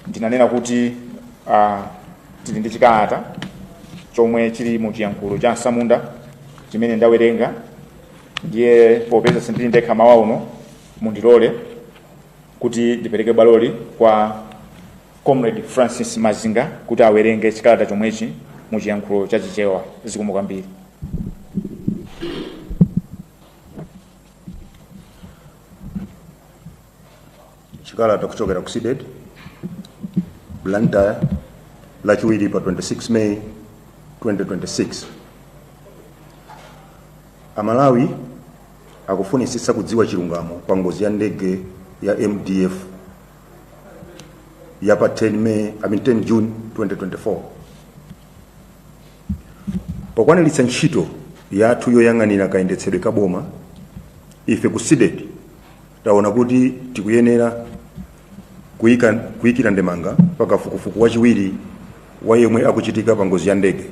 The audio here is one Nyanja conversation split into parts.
ndinanena kuti tili ndi chikalata chomwe chili mu chiyankhulo cha Samunda chimene ndawerenga, ndiye popeza sindili ndekha mawa uno mundilole kuti ndipereke baloli kwa Comrade Francis Mazinga kuti awerenge chikalata chomwechi mu chiyankhulo cha Chichewa. Zikomo kwambiri. Chikalata kuchokera ku SIDED Blantyre lachiwiri pa 26 May 2026. Amalawi akufunisisa kudziwa chilungamo pa ngozi ya ndege ya MDF ya pa 10 June 2024. Pokwaniritsa ntchito yathu yoyang'anira kayendetsedwe ka boma, ife ku SIDED taona kuti tikuyenera kuyikira ndemanga pakafukufuku wachiwiri wa yemwe akuchitika pa ngozi ya ndege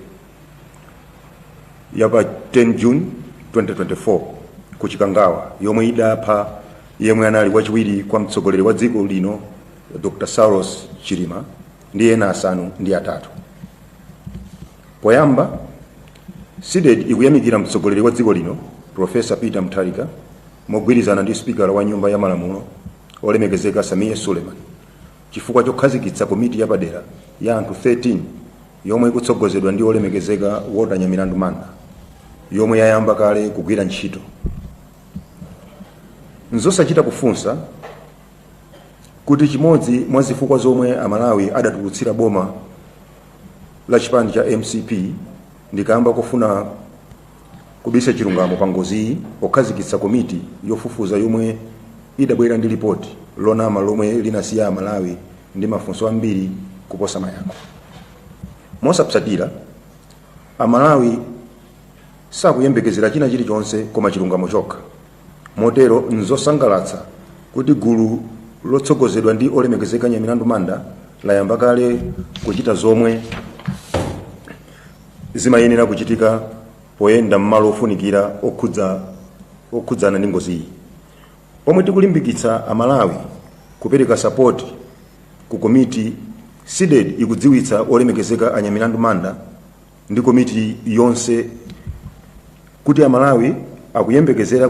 ya pa 10 June 2024 ku Chikangawa, yomwe idapha yemwe anali wachiwiri kwa mtsogoleri wa dziko lino Dr. Saulos Chilima ndi ena asanu ndi atatu. Poyamba, SIDED ikuyamikira mtsogoleri wa dziko lino Professor Peter Mutharika mogwirizana ndi Speaker wa Nyumba ya Malamulo olemekezeka Samia Suleiman chifukwa chokhazikitsa komiti yapadera ya anthu 13 yomwe ikutsogozedwa ndi olemekezeka Wotanya Milandu Manda, yomwe yayamba kale kugwira ntchito. Nzosachita kufunsa kuti chimodzi mwa zifukwa zomwe Amalawi adatulutsira boma la chipani cha MCP ndikamba kufuna kubisa chilungamo pa ngozi pokhazikitsa komiti yofufuza yomwe idabwera ndi ripoti lonama lomwe linasiya Amalawi ndi mafunso ambiri kuposa mayankho. Mosapsatira, Amalawi sakuyembekezera china chilichonse koma chilungamo chokha. Motero nzosangalatsa kuti gulu lotsogozedwa ndi olemekezeka Nyamilandu Manda layamba kale kuchita zomwe zimayenera kuchitika poyenda mmalo ofunikira okhudzana ndi ngozi iyi. Pomwe tikulimbikitsa Amalawi kupereka support ku komiti, SIDED ikudziwitsa olemekezeka Anyamilandu Manda ndi komiti yonse kuti Amalawi akuyembekezera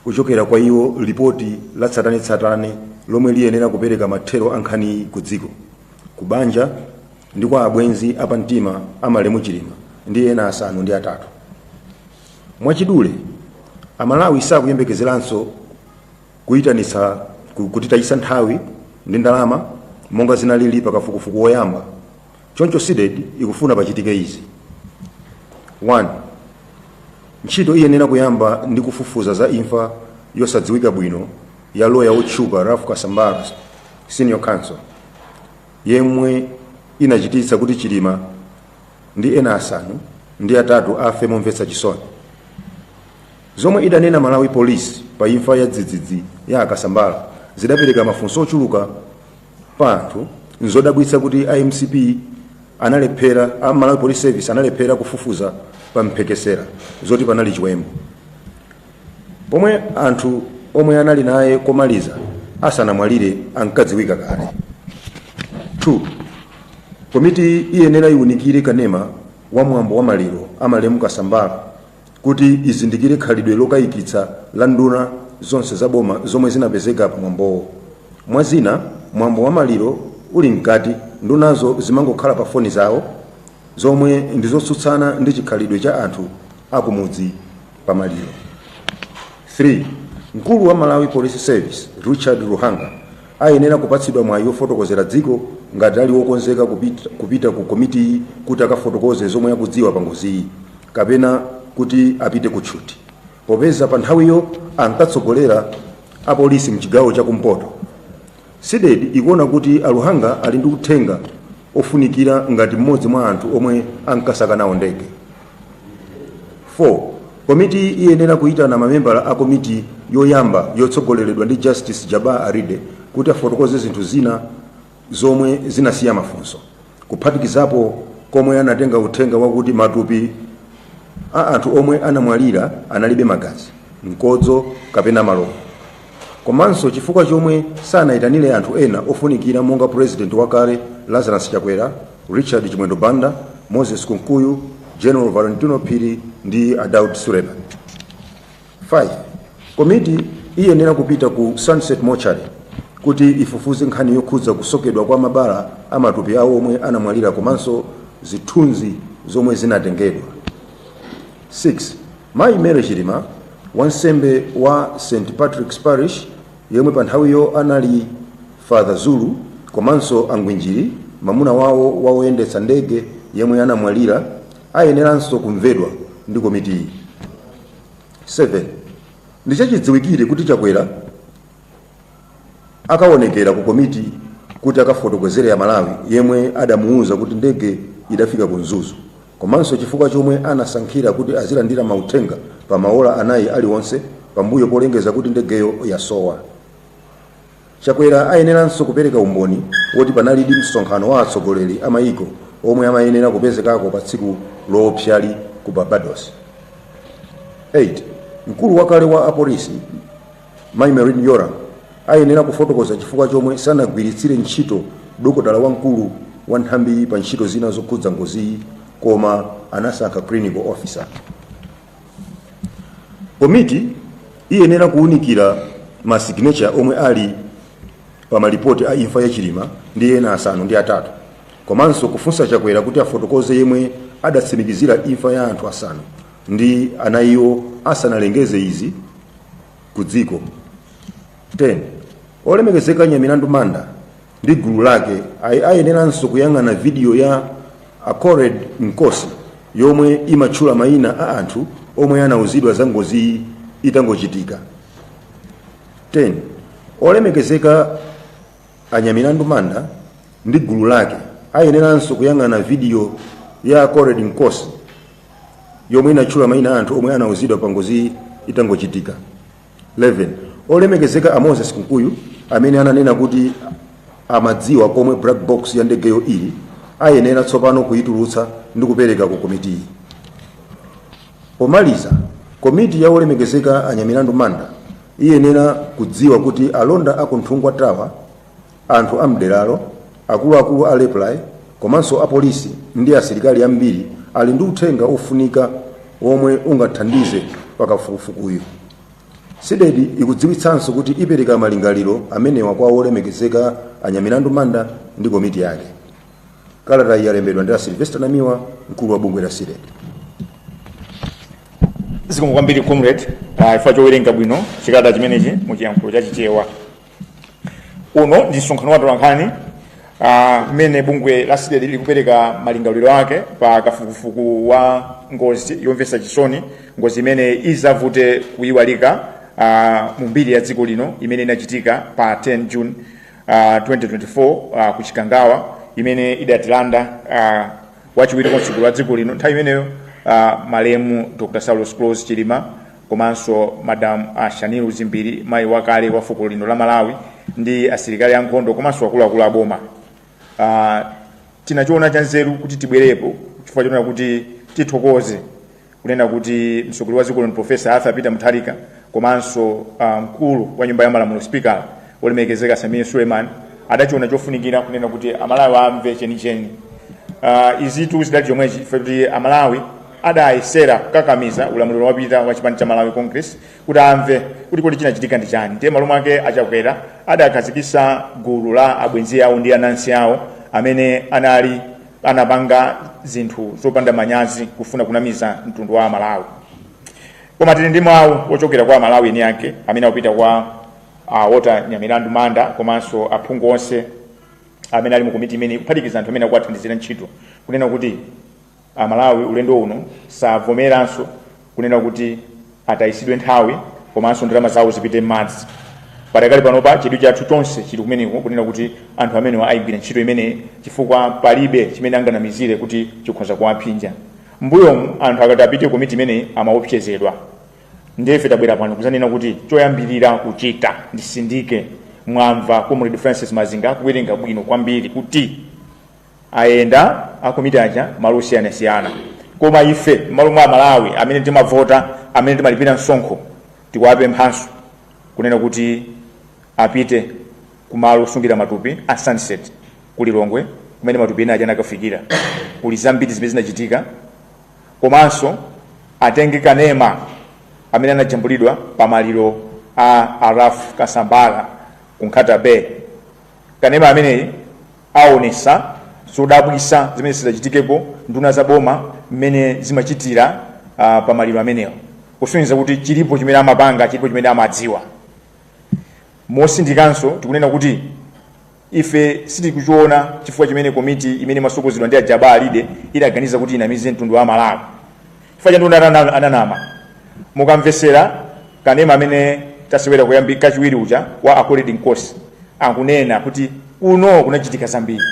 kuchokera kwa iwo ripoti la tsatane lomwe liyenera kupereka mathero ankhani ku dziko, ku banja ndi kwa abwenzi apamtima amalemu Chilima ndi ena asanu ndi atatu. Mwachidule, Amalawi sakuyembekezeranso kutitayisa nthawi ndi ndalama monga zinalili pakafukufuku woyamba. Choncho SIDED ikufuna pachitike izi: 1. Ntchito iyenera kuyamba ndi kufufuza za imfa yosadziwika bwino ya loya otchuka Rafu Kasambala Senior Counsel, yemwe inachititsa kuti Chilima ndi ena asanu ndi atatu afe momvetsa chisoni. Zomwe idanena Malawi Police pa imfa ya dzidzidzi ya Kasambala zidapereka mafunso ochuluka pa anthu. Nzodabwitsa kuti IMCP analephera, Malawi Police Service analephera kufufuza pa mphekesera zoti panali chiwembu, pomwe anthu omwe anali naye komaliza asanamwalire ankadziwika kale. 2. Komiti iyenera iwunikire kanema wa mwambo wa maliro amalemu Kasambala kuti izindikire khalidwe lokayikitsa la nduna zonse za boma zomwe zinapezeka pa mwambowo. Mwazina, mwambo wa maliro uli mkati, ndunazo zimangokhala pa foni zawo zomwe ndizotsutsana ndi chikhalidwe cha anthu akumudzi pa maliro. 3. Mkulu wa Malawi Police Service Richard Ruhanga ayenera kupatsidwa mwayi wofotokozera dziko ngati ali wokonzeka kupita ku komiti kuti akafotokoze zomwe akudziwa pa ngozi kapena kuti apite kutchuti, popeza pa nthawiyo ankatsogolera apolisi mchigawo cha kumpoto. SIDED ikuona kuti Ruhanga ali ndi uthenga ofunikira ngati mmodzi mwa anthu omwe ankasaka nawo ndege. 4. Komiti iyenera kuyitana mamembala a komiti yoyamba yotsogoleredwa ndi Justice Jaba Aride kuti afotokoze zinthu zina zomwe zinasiya mafunso, kuphatikizapo komwe anatenga uthenga wakuti matupi a anthu omwe anamwalira analibe magazi, mkodzo kapena malovu. komanso chifukwa chomwe sanayitanire anthu ena ofunikira monga president wakale Lazarus Chakwera, Richard Chimwendo Banda, Moses Kunkuyu, General Valentino Phiri ndi Daud Suleiman. 5. Komiti iyenera kupita ku Sunset Mortuary kuti ifufuze nkhani yokhudza kusokedwa kwa mabala amatupi awo omwe anamwalira komanso zithunzi zomwe zinatengedwa. 6. Mayi Mary Chilima, wansembe wa St. Patrick's Parish, yemwe pa nthawiyo anali Father Zulu, komanso angwinjiri mamuna wawo woyendetsa ndege yemwe anamwalira, ayeneranso kumvedwa ndi komiti iyi. 7. Ndichachidziwikire kuti Chakwera akaonekera ku komiti kuti akafotokozere ya Malawi yemwe adamuuza kuti ndege idafika ku Mzuzu, komanso chifukwa chomwe anasankhira kuti azilandira mauthenga pa maola anayi aliwonse pambuyo polengeza kuti ndegeyo yasowa. Chakwera ayeneranso kupereka umboni woti panalidi msonkhano wa atsogoleri amayiko omwe amayenera kupezekako pa tsiku loopsali ku Barbados. 8. Mkulu wakale wa apolisi Mayi Maureen Yora ayenera kufotokoza chifukwa chomwe sanagwiritsire ntchito dokotala wamkulu wa nthambi pa ntchito zina zokhudza ngozi koma anasankha clinical officer. Komiti iyenera kuunikira ma signature omwe ali pa malipoti a imfa ya Chilima ndi ena asanu ndi atatu, komanso kufunsa Chakwera kuti afotokoze yemwe adatsimikizira imfa ya anthu asanu ndi anayiwo asanalengeze izi ku dziko. 10. Olemekezeka Nyamilandu Manda ndi gulu lake ayeneranso kuyang'ana video ya Accord Nkosi yomwe imatchula mayina a anthu omwe anauzidwa za ngozi itangochitika. 10. Olemekezeka Anyamilandu Manda ndi gulu lake ayeneranso kuyang'ana video ya Accord Nkosi yomwe inatchula mayina a anthu omwe anauzidwa pa ngozi itangochitika. 11. Olemekezeka Moses Kunkuyu amene ananena kuti amadziwa komwe black box ya ndegeyo ili ayenera tsopano kuitulutsa ndi kupereka ku komiti. Pomaliza, komiti ya olemekezeka Anyamilandu Manda iyenera kudziwa kuti alonda akunthungwa tawa, anthu amderalo, akuluakulu a Reply, komanso apolisi ndi asilikali ambiri ali ndi uthenga ofunika omwe ungathandize pakafukufukuyu. Sidedi ikudziwitsanso kuti ipereka malingaliro amenewa kwa olemekezeka Anyamilandu Manda ndi komiti yake. Kalata yalembedwa ndi Sylvester Namiwa, mkulu wa bungwe la Sidedi. Zikomo kwambiri comrade, ifa chowerenga bwino chikalata chimenechi muchiyankhulo chachichewa. Uno ndi msonkhano wa tolankhani mmene bungwe la Sidedi likupereka malingaliro ake pa kafukufuku wa ngozi yomvetsa chisoni, ngozi imene izavute kuyiwalika mu mbiri ya dziko lino imene inachitika pa 10 June 2024 ku Chikangawa, imene idatilanda wachiwiri kwa mtsogoleri wa dziko lino nthawi imeneyo malemu Dr. Saulos Claus Chilima komanso Madam Shaniru Zimbiri, mayi wakale wa fuko lino la Malawi ndi asilikali ankhondo komanso akuluakulu a boma. Tinachiona chanzeru kuti tibwerepo chifukwa chonena kuti tithokoze kunena kuti mtsogoleri wa dziko lino Professor Arthur Peter Mutharika komanso mkulu wa nyumba ya malamulo Speaker olemekezeka Samia Suleiman adachiona chofunikira kunena kuti Amalawi amve chenicheni. Izitu zidali chomwechi kuti Amalawi adayesera kukakamiza ulamuliro wapita wa chipani cha Malawi Congress kuti amve kuti kodi chinachitika ndi chani. Ndiye malo mwake Achakwera adakhazikitsa gulu la abwenzi awo ndi anansi awo amene anapanga zinthu zopanda manyazi kufuna kunamiza mtundu wa Malawi. Koma tili ndi mawu ochokera kwa Malawi ni yake amene akupita kwa wota Nyamilandu Manda komanso aphungu onse amene ali mu komiti imene kuphatikiza anthu amene akuwathandizira ntchito kunena kuti Malawi ulendo uno savomeranso kunena kuti atayisidwe nthawi komanso ndalama zawo zipite m'madzi. Padakali panopa chidwi chathu chonse chili kumeneko kunena kuti anthu amene ayigwira ntchito imene chifukwa palibe chimene anganamizire kuti chikhoza kuwaphinja. Mbuyomu anthu akati apite komiti imene amaopsezedwa. Ndefe tabwera pano kuzanena kuti choyambirira kuchita ndisindike mwamva Comrade Francis Mazinga kuwerenga bwino kwambiri kuti ayenda akomiti aja malo osiyanasiyana. Koma ife malo mwa Malawi amene timavota amene timalipira msonkho tikuwape mphanso kunena kuti apite kumalo osungira matupi a Sunset kuli Longwe kumene matupi ena ajana akafikira kuli zambiri zimene zinachitika komanso atenge kanema amene anajambulidwa pamaliro a Araf Kasambala kunkhata Bay. Kanema ameneyi aonesa zodabwisa zimene zidachitikepo nduna za boma mmene zimachitira pamaliro amenewo kusonyeza kuti chilipo chimene amapanga chilipo chimene amadziwa. Mosindikanso tikunena kuti ife sitikuchiona chifukwa chimene komiti imene masogozedwa ndi Ajaba Alide inaganiza kuti inamize mtundu wa Malawi. Chifukwa cha nduna ananama mukamvesera kanema amene tasewera kuyambika kachiwiri uja wa according course akunena kuti kuno kunachitika zambiri.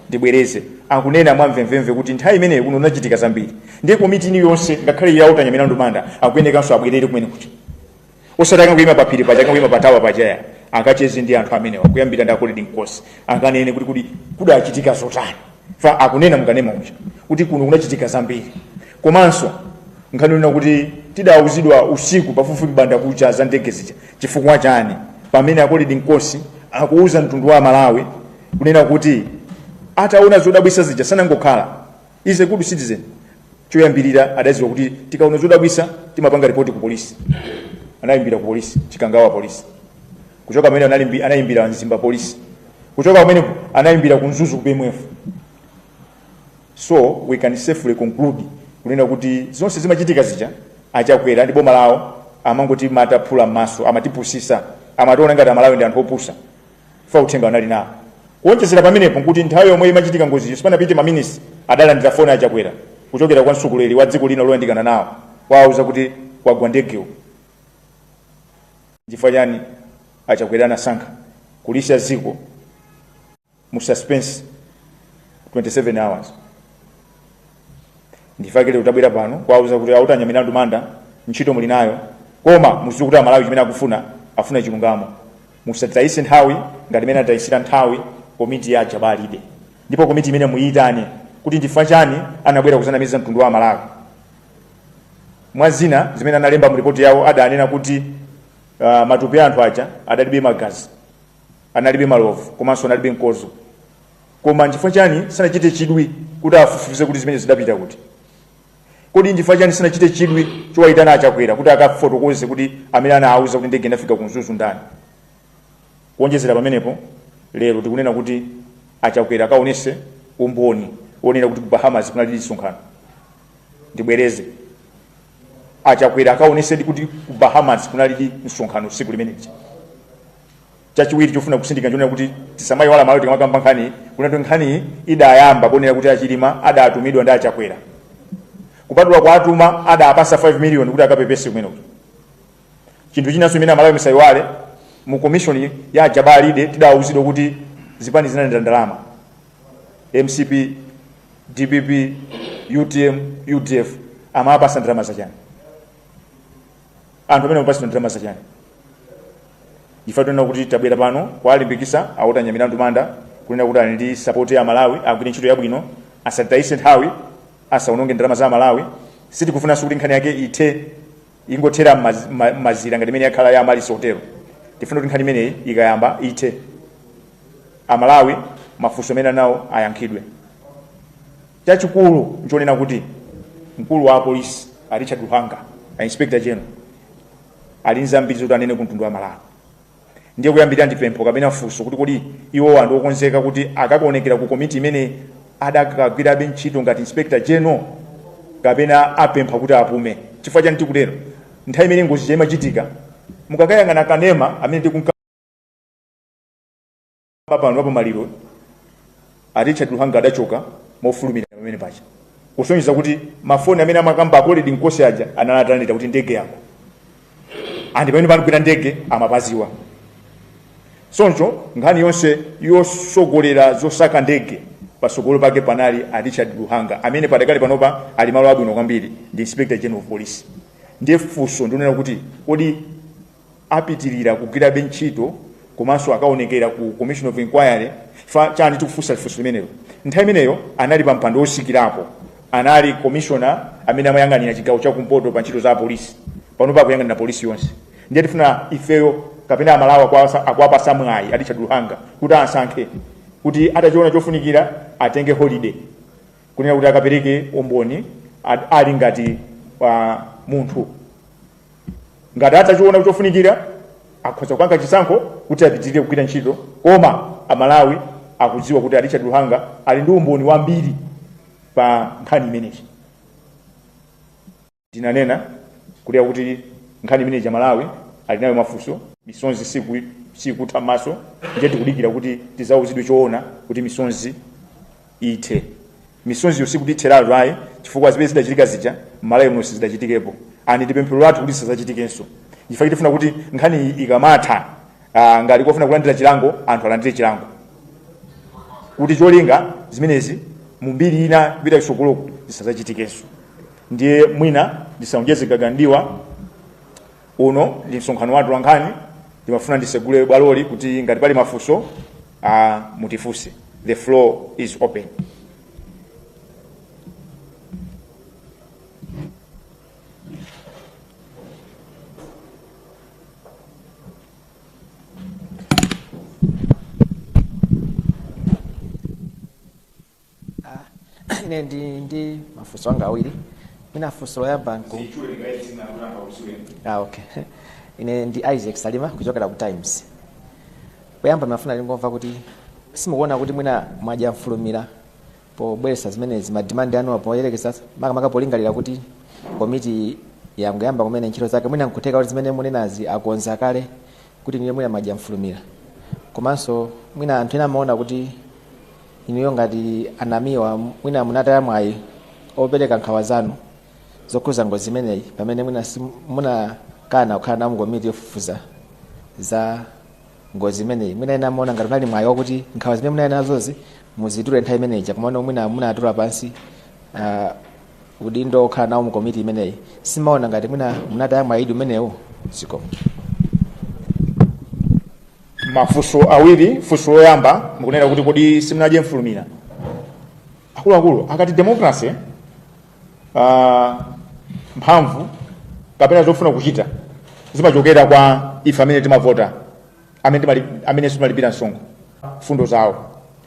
Ndibwereze akunena mwamvemvemve kuti nthawi imeneyo kuno kunachitika zambiri. Ndiye komiti ini yonse ngakhale yautanya milandu manda akuyenekanso abwerere kumene kuti osataka kuyima paphiri paja kuyima patawa pajaya akacheze ndi anthu amenewa kuyambira ndi according course akanene kuti kudachitika zotani. Fa akunena mkanema uja kuti kuno kunachitika zambiri. Komanso nkanena kuti tidauzidwa usiku pafupifupi banda kucha za ndege zija chifukwa chani pamene according course akuuza mtundu wa Malawi kunena kuti ataona zodabwisa zija sanangokhala is a good citizen. Choyambirira adaziwa kuti tikaona zodabwisa timapanga report ku polisi. Anayimbira ku polisi Chikangawa polisi. Kuchoka pamene anayimbira Nzimba polisi. Kuchoka pamene anayimbira ku Nzuzu ku BMF. So we can safely conclude kunena kuti zonse zimachitika zija achakwera ndi boma lawo amangoti mataphula maso amatipusisa amationa ngati Malawi ndi anthu opusa. Fa uthenga anali nawo. Kuonjezera pamenepo kuti nthawi yomwe imachitika ngozi sipanapite maminisi adalandira foni achakwera kuchokera kwa mtsogoleri wa dziko lino loyandikana nawo wauza kuti wagwa ndegewo. Chifukwa chani achakwera anasankha kulisha ziko mu suspense 27 hours. Ndifakile utabwera pano kwauza kuti autanya milandu manda ntchito muli nayo koma muzikuti Malawi chimene akufuna afuna chilungamo. Musatayise nthawi ngati mene atayisira nthawi komiti ya Ajaba Alide. Ndipo komiti imene muyitane kuti ndifukwa chani anabwera kuzanamiza mtundu wa Malawi. Mwazina zimene analemba mu report yawo adanena kuti matupi anthu aja adalibe magazi, analibe malovu, komanso analibe nkozo. Koma ndifukwa chani sanachite chidwi kuti afufuze kuti zimene zidapita kuti. Kodi ndifukwa chani sanachite chidwi chowayitana achakwera kuti akafotokoze kuti amene anauza kuti ndege inafika ku Nzuzu ndani. Kuonjezera pamenepo lero tikunena kuti achakwera akaonese umboni onena kuti ku Bahamas kunali msonkhano. Ndibwereze achakwera akaonese kuti ku Bahamas kunali msonkhano siku limeneli. Chachiwiri chofuna kusindika njona kuti tisamayi wala Malawi tikamaka nkhani kunati nkhani idayamba bonera kuti achilima adatumidwa ndi achakwera. Kupatula kwa atuma adapasa 5 million kuti akapepese kumene. Chinthu chinanso imene Malawi misayiwale mu commission ya Ajaba Alide tidauzidwa kuti zipani zinalanda ndalama. MCP, DPP, UTM, UDF amapasa ndalama zachani. Anthu amene amapasa ndalama zachani. Ifatona kuti tabwera pano kwalimbikisa autanya milandu manda kunena kuti ali ndi support ya Malawi agwire ntchito yabwino asatayise nthawi asaononge ndalama za Malawi. Sitikufuna kuti nkhani yake ithe ingothera mazira ngati imene yakhala ya Malisi Hotel. Tifuna kuti nkhani imeneyi ikayamba ithe Malawi mafunso amene nawo ayankhidwe. Chachikulu nchonena kuti mkulu wa polisi Richard Luhanga Inspector General ali nzambiri zoti anene ku mtundu wa Malawi. Ndiye kuyambira ndipempho kapena funso kuti kodi iwo anthu okonzeka kuti akakuonekera ku komiti imene adakagwira ntchito ngati Inspector General kapena apempha kuti apume. Chifukwa chani tikutero nthawi imene ngozi imachitika mukakayangana kanema amene tikunka pano papo maliro Richard Luhanga adachoka mofulumira pamene pacha kusonyeza kuti mafoni amene amakamba according course aja analatanita kuti ndege yako andi pamene panogwira ndege amapaziwa. Soncho nkhani yonse yosogolera zosaka ndege pasogolo pake panali Richard Luhanga amene padakali panopa ali malo abwino kwambiri ndi Inspector General of Police. Ndiye funso ndionera kuti kodi apitirira kugwira ntchito komanso akaonekera ku Commission of Inquiry chani tikufunsa funso limenelo. Nthawi imeneyo anali pa mpando osikirapo anali commissioner amene amayang'anira chigawo cha kumpoto pa ntchito za polisi panopa akuyang'anira polisi yonse. Ndiye tifuna ifeyo kapena amalawi akuwapasa mwayi Richard Luhanga kuti asankhe kuti atachiona chofunikira atenge holiday kunena kuti akapereke umboni ali ngati munthu ngati atachiona chofunikira akhoza kupanga chisankho kuti apitirire kugwira ntchito koma amalawi akudziwa kuti Richard Luhanga ali ndi umboni wambiri pa nkhani imeneyi. Ndinanena kuti nkhani imeneyi ya Malawi ali nayo mafunso misonzi sikutha maso ndiye tikudikira kuti tizauzidwe choona kuti misonzi ithe. Misonzi yosikuti itheratu ayi chifukwa zimene zidachitika zija Malawi muno sizidachitikepo ani tipemphero lathu kuti sizachitikenso. Chifukwa tifuna kuti nkhani ikamatha ngati kofuna kulandira chilango anthu alandire chilango kuti cholinga zimenezi mumbiri ina kupita kusogoloko zisazachitikenso. Ndiye mwina ndisaonjeze gagandiwa uno ndi msonkhano wathu wa nkhani ndimafuna ndisegule bwaloli kuti ngati pali mafunso mutifunse. The floor is open. Ine ndi mafunso anga awiri. Mina funso loyamba okay. Ine ndi Isaac Salima kuchokera ku Times. Poyamba mafuna lingomva kuti simukuona kuti mwina mwajamfulumira pobweresa zimenezi mademand anu apoyerekeza maka polingalira kuti komiti yamba kumene ntchito zake mwina nkuteka kuti zimene munenazi akonza kale kuti niye mwina mwajamfulumira. Komanso mwina anthu ena amaona kuti iniyo ngati anamiwa mwina munataya mwayi opereka nkhawa zanu zokhuza ngozi zimeneyi pamene mwina munakana kukhala namu komiti yofufuza za ngozi zimeneyi. Mwina ena amaona ngati unali mwayi wakuti nkhawa zimene munali nazozi muzitule nthawi imeneyi komano mwina munatula pansi udindo okhala nawo mu komiti imeneyi. Simaona ngati mwina munataya mwayi umenewo siko. Mafunso awiri. Funso loyamba mukunena kuti kodi simunaje mfulumira. Akuluakulu akati democracy mphamvu kapena zofuna kuchita zimachokera kwa ife amene timavota amene simalipira msonkho fundo zawo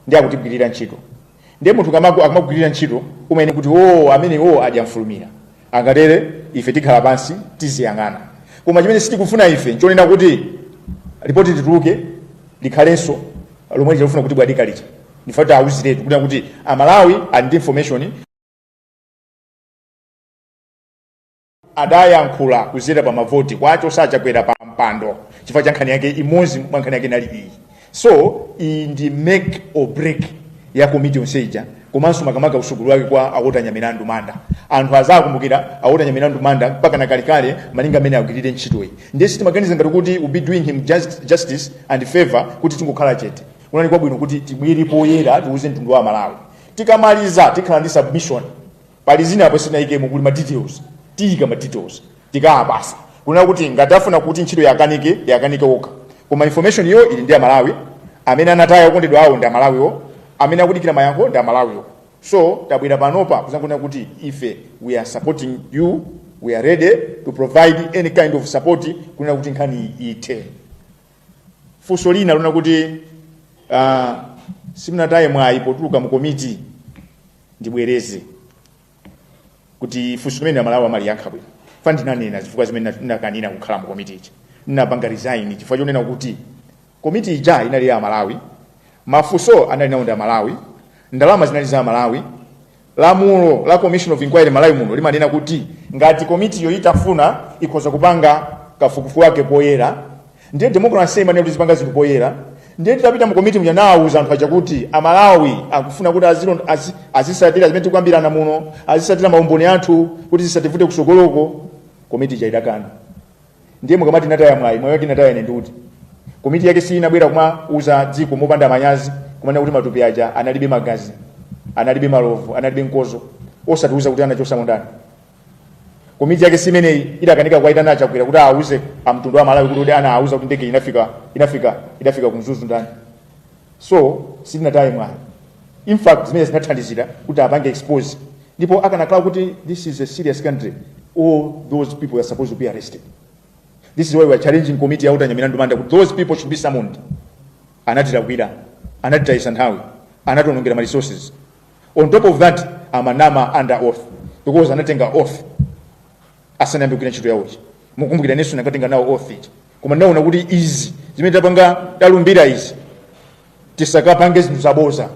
ndi akutibwirira ntchito. Ndiye munthu akamagwirira ntchito umayenera kuti amene ajamfulumira angatere ife tikhala pansi tiziyang'ana. Koma chimene sitikufuna ife nchonena kuti ripoti tituluke likhalenso lomwe tikufuna kuti bwadika licha ndifata auziretu kuti amalawi ali ndi information adayankhula kuzera pa mavoti kwacho sachakwera pa mpando chifukwa cha nkhani yake imodzi mwa nkhani yake nali iyi. So ndi make or break ya komiti yonseija komanso makamaka usukulu wake kwa awotanya milandu manda. Anthu azakumbukira awotanya milandu manda mpaka na kalikale malinga amene agwirire ntchitoyi. Ndiye sitimaganiza ngati kuti we be doing him justice and favor kuti tingokhala chete. Unali kwabwino kuti tibwere poyera tiuze mtundu wa Malawi. Tikamaliza tikhala ndi submission pali zina apo sinaikemo kuli ma details tika ma details tikapasa kunena kuti ngati afuna kuti ntchito yakanike okha koma information iyo ili ndi Malawi amene anataya okondedwa awo ndi Malawiwo amene akudikira mayankho ndi Malawiwo. So tabwera panopa kuzangonena kuti ife we are supporting you, we are ready to provide any kind of support kunena kuti nkhani ithe. Funso lina lona kuti simunataye mwayi potuluka mu komiti ndibwereze kuti funso limene Malawi amaliyankha bwino. Fa ndinanena zifukwa zimene ndinakanina kukhala mu komiti ichi ndinapanga resign chifukwa chonena kuti komiti ija inali ya Malawi, mafunso anali nawo ndi Malawi, ndalama zinali za Malawi. Lamulo la Commission of Inquiry Malawi muno limanena kuti ngati komiti yo itafuna ikhoza kupanga kafukufuku wake poyera. Ndiye democracy imene kuti zipanga zinthu poyera. Ndiye tapita mu komiti mja nawuza anthu aja kuti Amalawi akufuna kuti azisatira zimene tikuyambirana muno, azisatira maumboni athu kuti zisativute kusogoloko. Komiti ija idakana. Ndiye mukamati nataya mwayi mwayi wake nataya ine ndikuti komiti yake si inabwera kumauza dziko mopanda manyazi kumana kuti matupi aja analibe magazi, analibe malovu, analibe nkozo osatiuza kuti anachosa mondani. Komiti yake simeneyi idakanika kwaita nacha kwera kuti auze amtundu wa Malawi kuti ana auza kuti ndege inafika kumzuzu ndani. So sitinataye mwayi. In fact zimene zinathandizira kuti apange expose ndipo akanakhala kuti this is a serious country, all those people are supposed to be arrested. This is why we are challenging committee out and Mirandu Manda. Those people should be summoned. Anatira Wida, Anatira Isanhawi, Anatonongera resources. On top of that, I'm a nama under oath. Because Anatenga oath. Asana mbukina chitu ya uchi. Mukumbukira nesu nakatenga nao oath it. Kuma nao nakudi easy. Zimeta panga talumbira easy. Tisaka pange zinuzaboza.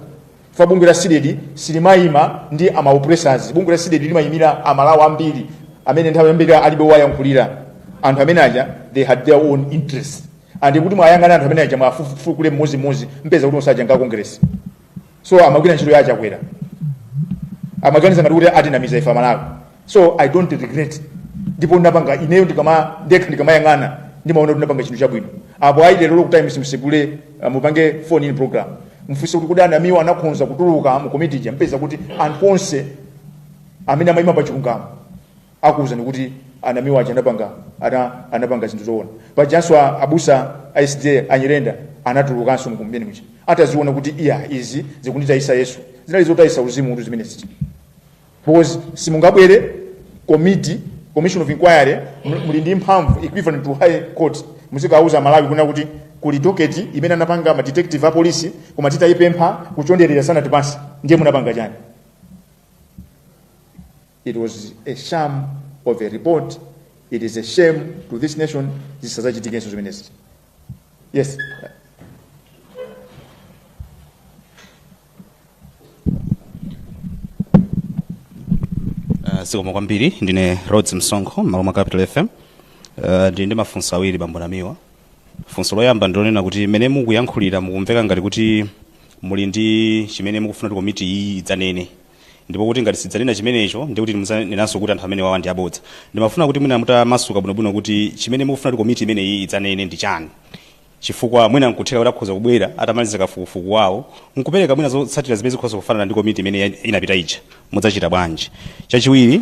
Fa bungu la sidedi, silimaima ndi ama oppressors. Bungu la sidedi lima imira amalawa ambili. Amene nthawe ambira alibewa yankulira. Anthu amene aja, they had their own interests. And kuti mwayangana anthu amene aja mwafufufu kule mozi mpeza kuti osaja nga Congress. So amagwira ntchito yacha kwera. Amaganiza ngati kuti atinamiza ifa Malawi. So I don't regret. Ndipo ndapanga ineyo ndikamayang'ana ndimaona kuti ndapanga chinthu chabwino. Apo aile lolo kuti msimsegule mupange phone in program. Mfuse kuti kudana miwa anakhonza kutuluka mu committee ja mpeza kuti anthu onse amene amayima pa chilungamo akuza kuti anamiwa aja anapanga zinthu zoona. Pajanso abusa ISD Anyirenda anatulukanso mukumbeni kuchi. Ataziona kuti izi zikunditayisa Yesu. Zinali zotayisa uzimu kuti zimene zichi. Because simungabwere commission of inquiry muli ndi mphamvu equivalent to high court muzikauza Malawi kuna kuti kuli docket imene anapanga ma detective a police koma titayipempha kuchonderera sana tipasi ndiye munapanga chani. It was a sham of a report. It is a shame to this nation. This is a against the Yes. Zikomo kwambiri ndine Rhodes Msonkho Maloma Capital FM. Ndine mafunso awiri bambo namiwa. Funso loyamba ndilonena kuti mene mukuyankhulira mukumveka ngati kuti muli ndi chimene mukufuna kuti komiti iyi idzanene. Ndipo kuti ngati sidzanena chimenecho ndi kuti ninanso kuti anthu amene wawa ndi abodza. Ndimafuna kuti mwina mutamasuka bwinobwino kuti chimene mukufuna kuti komiti imene iyi idzanene ndi chani. Chifukwa mwina nkutheka kuti akhoza kubwera atamaliza kafukufuku wawo nkupereka mwina zotsatira zimene zikhoza kufanana ndi komiti imene inapita ija mudzachita bwanji. Chachiwiri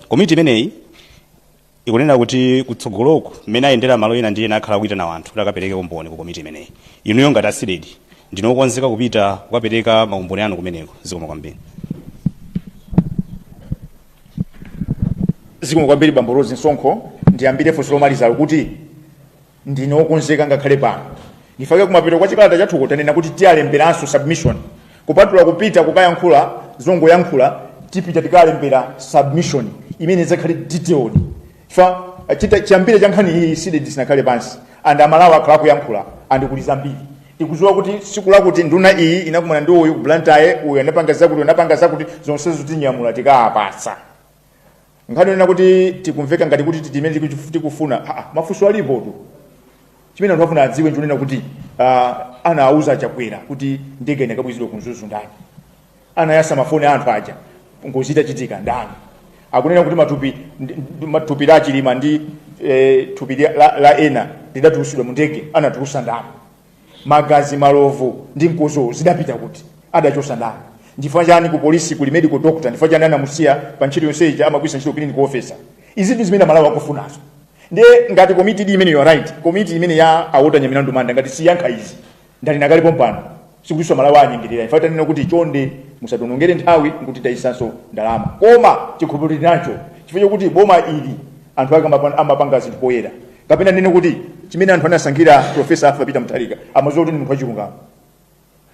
komiti imeneyi ikunena kuti kutsogoloko mmene ayendera malo ena ndiye nakhala kuita na anthu kuti akapereke umboni ku komiti imeneyi. Inuyo ngati asidedi ndinokonzeka kupita kukapereka maumboni anu kumeneko. Zikomo kwambiri. Zikomo kwambiri bambo Rhodes Msonkho ndiyambire funso lomaliza kuti ndinokonzeka ngakhale pano. Ndifake kumapita kwa chikalata chathuko tanena kuti tiyalemberanso submission. Kupatula kupita kukayankhula zongoyankhula tipita tikalembera submission imene izakhale detailed. Fa chambire chankhani iyi sidedi sinakhale pansi. And amalawa akhala kuyankhula andikuliza mbiri. Ikuziwa kuti siku lakuti nduna iyi inakumana ndi uyu kublantaye uyu anapanga zakuti zonse zitinyamula tikaapasa. Nkhani nena kuti tikumveka ngati kuti timene tikufuna mafunso alipo tu. Chimene anthu afuna adziwe njonena kuti anauza chakwera kuti ndege inakabwizidwa kunzuzu ndani. Anayasa mafoni anthu aja ngozita chitika ndani. Akunena kuti matupi la chilima ndi tupi la ena lidatusidwa mu ndege anatusa ndani. Magazi malovu ndi nkozo zidapita kuti adachosa ndani. Ndifanya chani ku polisi kuli medical doctor ndifanya chani anamusia pa ntchito yonse ija amagwisa ntchito clinical officer. Izi zimene Malawi akufunazo. Ndiye ngati committee imene you are right. Committee imene ya awota Nyamilandu Manda ngati siyankha izi. Ndali nakalipo mpano. Sikuyiswa Malawi anyengirira. Ifata nena kuti chonde musatonongere nthawi kuti tayisanso ndalama. Koma chikhulupiriro nacho. Chifukwa kuti boma ili anthu ake amapanga zinthu poyera. Kapena nene kuti chimene anthu anasankhira Professor Arthur Peter Mutharika amazoti ni munthu wachilungamo.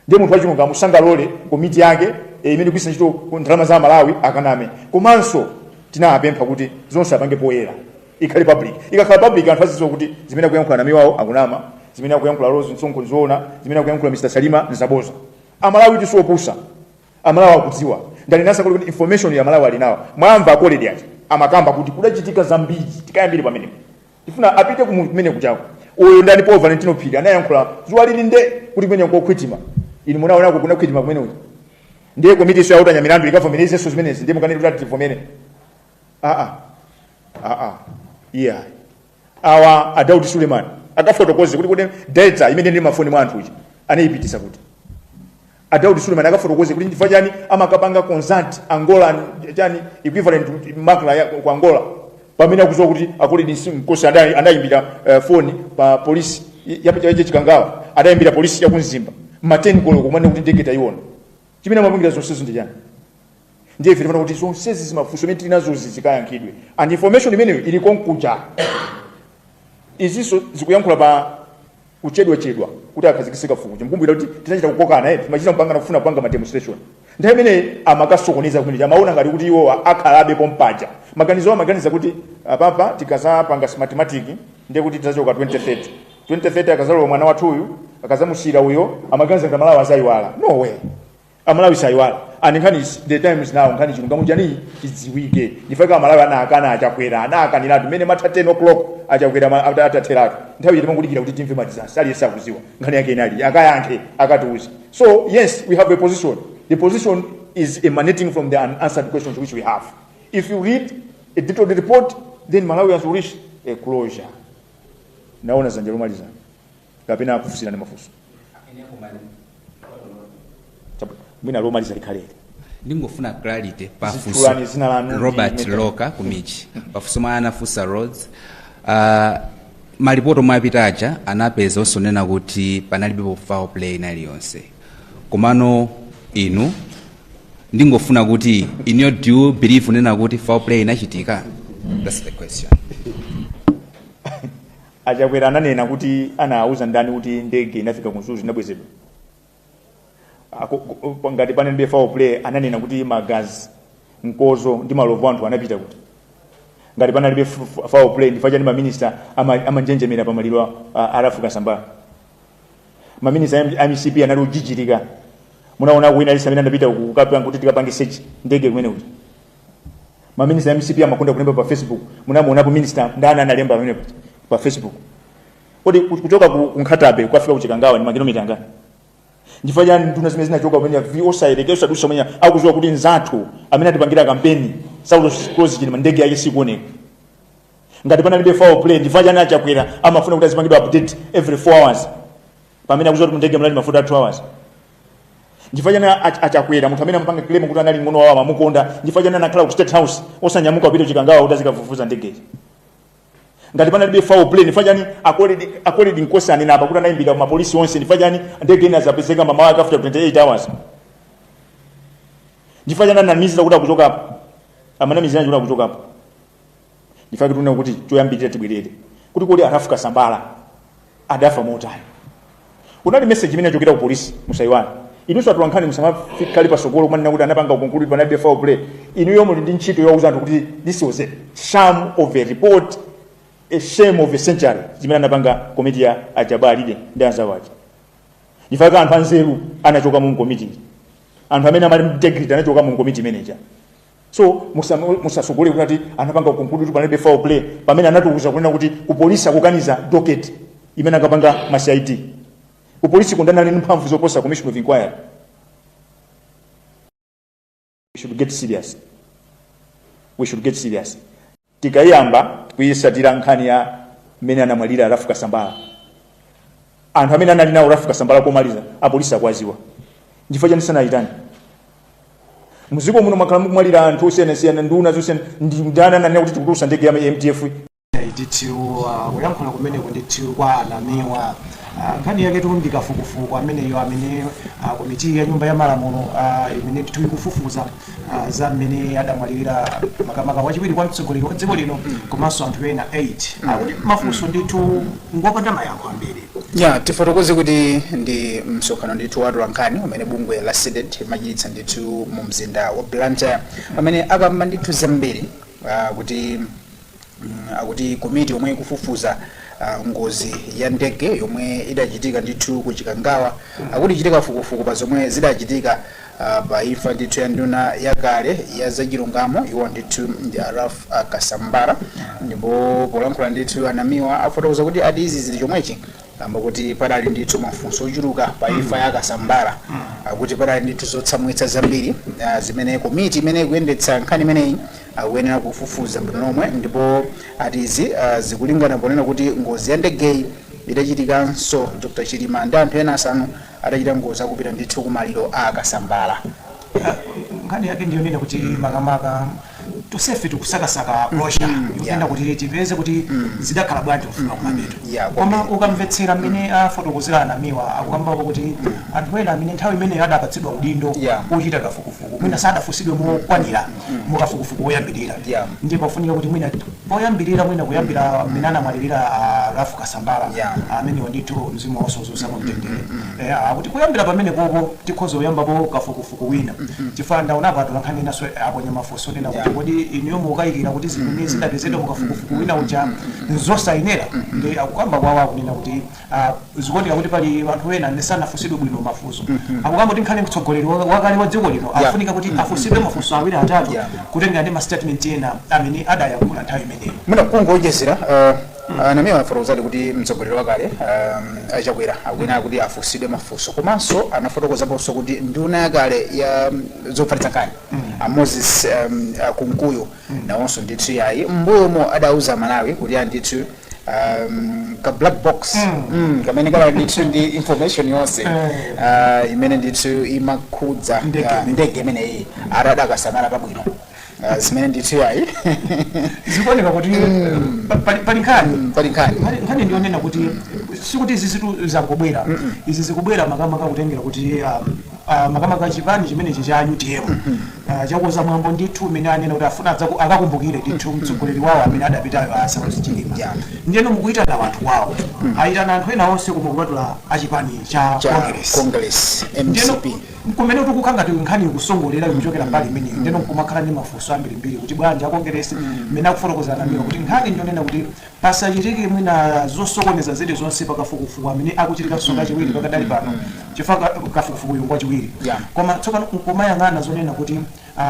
Ndiye munthu wachilungamo sangalole komiti yake imene kwisa ntchito ndalama za Malawi akaname. Komanso tinapempha kuti zonse apange poyera. Ikhali public. Ikakhala public anthu azidziwa kuti zimene akuyankhula namiwawo akunama, zimene akuyankhula Rhodes Msonkho nzoona, zimene akuyankhula Mr. Salima nzaboza. Amalawi tisopusa. Amalawi akudziwa. Ndali nasa kuti information ya Malawi alinawo. Mwamva college yake. Amakamba kuti kudachitika zambiri tikayambiri pamene. Tifuna apite kumene kuchako. Uyo ndani Paul Valentino Phiri anayankhula zuwa lili nde kuti kumene nkokwitima. Ili munaona kuna kwitima kumene uyu. Ndiye komiti sio yauta Nyamilandu ikavomereze so zimene ndiye mukanena kuti tivomere. Yeah. Our Adaudi Suleiman akafotokoze kuti data imene ndi mafoni mwa anthu uchi anayipitisa kuti Adaudi Suleiman akafotokoze kuti ndifanya chani amakapanga consult Angola chani equivalent to makla ya ku Angola pamene akuzowa kuti akuli nkosi anayimbira phone pa police yapicha chikangawa adayimbira police ya kunzimba mateni kolo kumane kuti ndege tayiona chimene amapangira zonse ndi chani. Ndiye ifirifana kuti zonse zimafunso imene tinazo zikayankhidwe and information imeneyo ili konkuja iziso zikuyankhula pa kuchedwa kuti akhazikisika fukuja mkumbira kuti tinachita kukokana timachita mpanga nakufuna kupanga ma demonstration nthawi imene amakasokoneza kumene amaona ngati kuti iwo akhalabe pompaja maganiza kuti apapa tikazapanga mathematic ndiye kuti tizachoka 2030 akazalowa mwana wathuyu akazamusira uyo amaganiza kuti Malawi azayiwala no way Malawi sayiwala and nkhani the time is now nkhani chilungamo chani chidziwike ndifaka Malawi anakana achakwera anakaniratu mene matha 10 o'clock achakwera atatheratu nthawi yeti mangulikira kuti timve madizasi ali yesakuziwa nkhani yake inali akayankhe akatiuza. So yes, we have a position. The position is emanating from the unanswered questions which we have. If you read a detailed report, then Malawi has reached a closure. Naona zanje lumaliza kapena kufusira ne mafuso mina lomaliza likhalele ndingofuna clarity pafuso Robert Loka kumichi pafuso mwana fusa roads malipoto mwapitaja anapeza osonena kuti panalibe foul play naliyonse komano inu ndingofuna kuti in your do you believe unena kuti foul play inachitika? That's the question. achakwera ananena kuti anauza ndani kuti ndege inafika kunsuzu inabwezedwa ngati panalibe foul play ananena kuti magazi nkozo ndi malovu anthu anapita kuti ngati panalibe foul play ndifacha ndi maminista amanjenjemera pamaliro arafu kasambala maminista MCP anali ujijirika munaona kuina lisa mina ndapita kukapanga kuti tikapange search ndege kumene kuti maminista MCP amakonda kulemba pa Facebook munamuonapo minister ndana analemba pamene pa Facebook kodi kutoka ku Nkhatabe kufika kuchikangawa ni makilomita ngati ndifaja nduna zimene zinachoka pamene osayerekeza dusa mwenye akuziwa kuti nzathu amene atipangira kampeni saulo close chini ndege yake sikuoneka ngati panalibe foul play ndifaja na chakwera amafuna kuti azipangidwa update every 4 hours pamene akuziwa kuti ndege mlali mafuta 2 hours ndifaja na achakwera munthu amene amapanga claim kuti anali ngono wawa mamukonda ndifaja na nakhala ku State House osanyamuka kupita kuchikangawa kuti azikafufuza ndege ngati panalibe foul play ndifanyani according question ina apakuta naimbika ma police onse ndifanyani ndege ina zapezeka mama wake after 28 hours ndifanyana na mizi zakuda kuchoka hapo amana mizi yanjuna kuchoka hapo ndifaki tuna kuti toyambirira tibwirere kuti kodi Arafu Kasambala adafa motani unali message imene inachokera ku police musaiwana inuswa tuwankhani musamafika lipa sokolo kumana kuti anapanga conclude panalibe foul play inu yomo ndi ntchito yauza anthu kuti this was a sham of a report, a shame of a century zimene anapanga komiti ya Ajabalide ndi anzawaje ndifaka anthu anzeru anachoka mu komiti anthu amene amali integrity anachoka mu komiti manager so musasogole kuti anapanga conclude panalibe foul play pamene anatukuza kunena kuti ku police akukaniza docket imene akapanga ma-CID ku police kundana ndi mphamvu zoposa commission of inquiry. We should get serious. Tikayamba kuyisatira nkhani ya mene anamwalira Arafu Kasambala anthu amene anali nawo Arafu Kasambala komaliza apolisi akwaziwa ndifaja ndisana itani muziko muno makhala mwalira anthu osiyana nduna zonse ndana nanena kuti tikutusa ndege ya MTF ndithu kuyankhula kumene ndithu kwa anamiwa nkhani yake tumbika fukufuku ameneyo amene komiti ya nyumba ya malamulo imene tithu ikufufuza za mmene adamwalira makamaka wachiwiri kwa mtsogoleri wa dziko lino komanso anthu ena 8 kuti mafunso ndithu ngopanda mayankho ambiri tifotokoze kuti ndi msonkhano ndithu wa Tolankhani umene bungwe la SEDET machititsa ndithu mu mzinda wa Blantyre pamene akamba ndithu zambiri kuti komiti yomwe ikufufuza ngozi ya ndege yomwe idachitika ndithu kuchikangawa akuti chitika fukufuku pa zomwe zidachitika pa imfa ndithu ya nduna yakale ya zachilungamo iwo ndithu ndi Arafu Kasambala ndipo polankhula ndithu anamiwa afotokoza kuti ati izi zili chomwechi kamba kuti padali ndithu mafunso ochuluka pa imfa ya Kasambala akuti padali ndithu zotsamwitsa zambiri zimene komiti imene ikuyendetsa nkhani imeneyi akuyenera kufufuza bwino lomwe ndipo atizi zikulingana ponena kuti ngozi ya ndegeyi idachitikanso Dr. Chilima ndi anthu ena asanu adachita ngozi akupita ndithu kumaliro a Kasambala. Nkhani yake ndiyo nena kuti makamaka tosefe tikusakasaka brosha yokuyenda kuti tipeze kuti zidakhala bwanji kufika kumapeto koma ukamvetsera mmene afotokozera anamiwa akukambako kuti anthu ena amene nthawi imene adapatsidwa udindo ochita kafukufuku mwina sadafunsidwe mokwanira mukafukufuku woyambirira ndipo pafunika kuti mwina poyambirira mwina kuyambira mmene anamwalirira Rafu Kasambala amene ndithu mzimu wawosozusa mumtendere kuti kuyambira pamene popo tikhoza kuyambapo kafukufuku wina chifukwa ndaonapo atolankhani naso aponya mafunso nena kuti kodi iniyo mukayikira kuti zimene zidapezedwa mukafukufuku wina uja nzosayenera ndi akukamba kwawo akunena kuti zikuoneka kuti pali anthu ena ndisanafunsidwe bwino mafunso akukamba kuti nkhani mtsogoleri wakale wa dziko lino afunika kuti afunsidwe mafunso awiri atatu kutengera ndi mastatement ena amene adayankhula nthawi imeneyo mwina kungonjezera anamiwa afotokozadi kuti mtsogoleri wakale achakwera akwina kuti afunsidwe mafunso komanso anafotokozaponso kuti nduna yakale ya zofalitsa nkhani Moses Kunkuyo nawonso ndithu yayi mbuyomo adauza Malawi kuti andithu ka black box kamene kala ndithu ndi information yonse imene ndithu imakhudza ndege imeneyi adakasamala pabwino zimene ndithu yayi zikuoneka kuti pali nkhani ndionena kuti sikuti izi zitu zangobwera izi zikubwera makamaka kutengera kuti makamaka chipani chimenechi cha UTM chakuza mwambo ndithu imene anena kuti afuna akakumbukire ndithu mtsogoleri wawo amene adapitayo Samuel Chilima ndiyeno mukuitana wanthu wawo aitana anthu ena onse kumukupatula achipani cha Congress MCP kumene tikukanga nkhani kusongolera kuchokera mbali imeneyo ndiyeno kumakhala ndi mafunso ambirimbiri kuti bwanji Congress imene akufotokozana nayo kuti nkhani ndionena kuti pasachitike mwina zosokoneza zedi zonse pakafukufuku amene akuchitika songa chiwiri pakadali pano chifukwa kafukufuku yongwa chiwiri koma tsopano kumayang'ana zonena kuti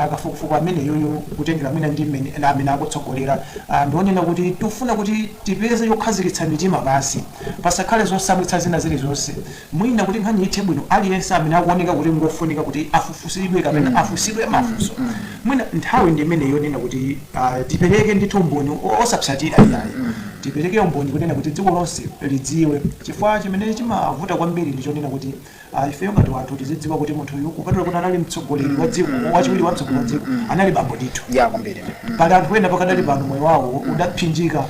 kafukufuku amene yoyo kutengera mwina ndi mmene amene akutsogolera ndionena kuti tufuna kuti tipeze yokhazikitsa mitima basi pasakhale zosamwitsa zina zili zonse mwina kuti nkhani ithe bwino aliyense amene akuoneka kuti ngofunika kuti afufusidwe kapena afusidwe mafunso mwina nthawi ndi imene yonena kuti tipereke ndithu umboni osapsatira iyayi tipereke umboni kunena kuti dziko lonse lidziwe chifukwa chimene chimavuta kwambiri ndichonena kuti ifeyo ngati wanthu tizidziwa kuti munthu uyu kupatula kuti anali mtsogoleri wa dziko wachiwiri wa mtsogoleri wa dziko anali bambo ndithu kwambiri pali anthu ena pakadali pano moyo wawo udapsinjika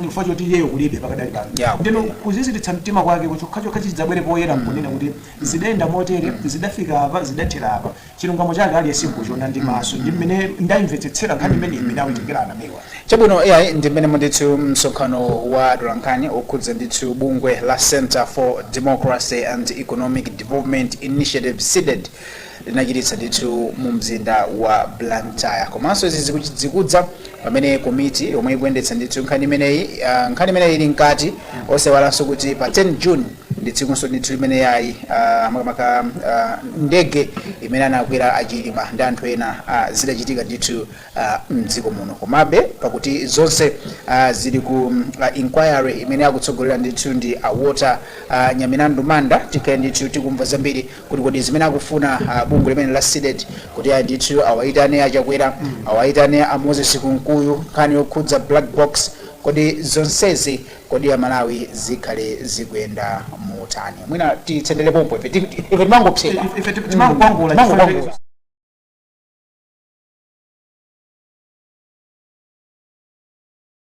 chifukwa choti iyeyo kulibe pakadali pano ndeno kuzizititsa mtima kwake chokhacho chidzabwere poyera mkunena kuti zidayenda motere zidafika apa zidathera apa chilungamo chake aliyense nkuchiona ndi maso ndi mmene ndayimvetsetsera nkhani imene imene awitengera anamiwa chabwino ndi mmene ndithu msonkhano wa tolankhani okhudza ndithu bungwe la Center for Democracy and Economic Development Initiative CDED linachititsa ndithu mu mzinda wa Blantyre komanso izi zikudza pamene komiti yomwe ikuyendetsa ndithu nkhani imeneyi ili mkati osewalanso kuti pa 10 June nditsikunso ndithu imene yayi makamaka ndege imene anakwera Achilima ndi anthu ena zidachitika ndithu mdziko muno komabe pakuti zonse zili ku inquiry imene akutsogolera ndithu ndi Walter Nyaminandu Manda tikaye ndithu tikumva zambiri kuti kodi zimene akufuna bungwe limene la CDED kuti ndithu awaitane achakwera awaitane Moses Kunkuyu nkhani yokhudza black box kodi zonsezi kodi ya Malawi zikhale zikuyenda motani mwina titsendele pompo ife timangopseka ife timangopangula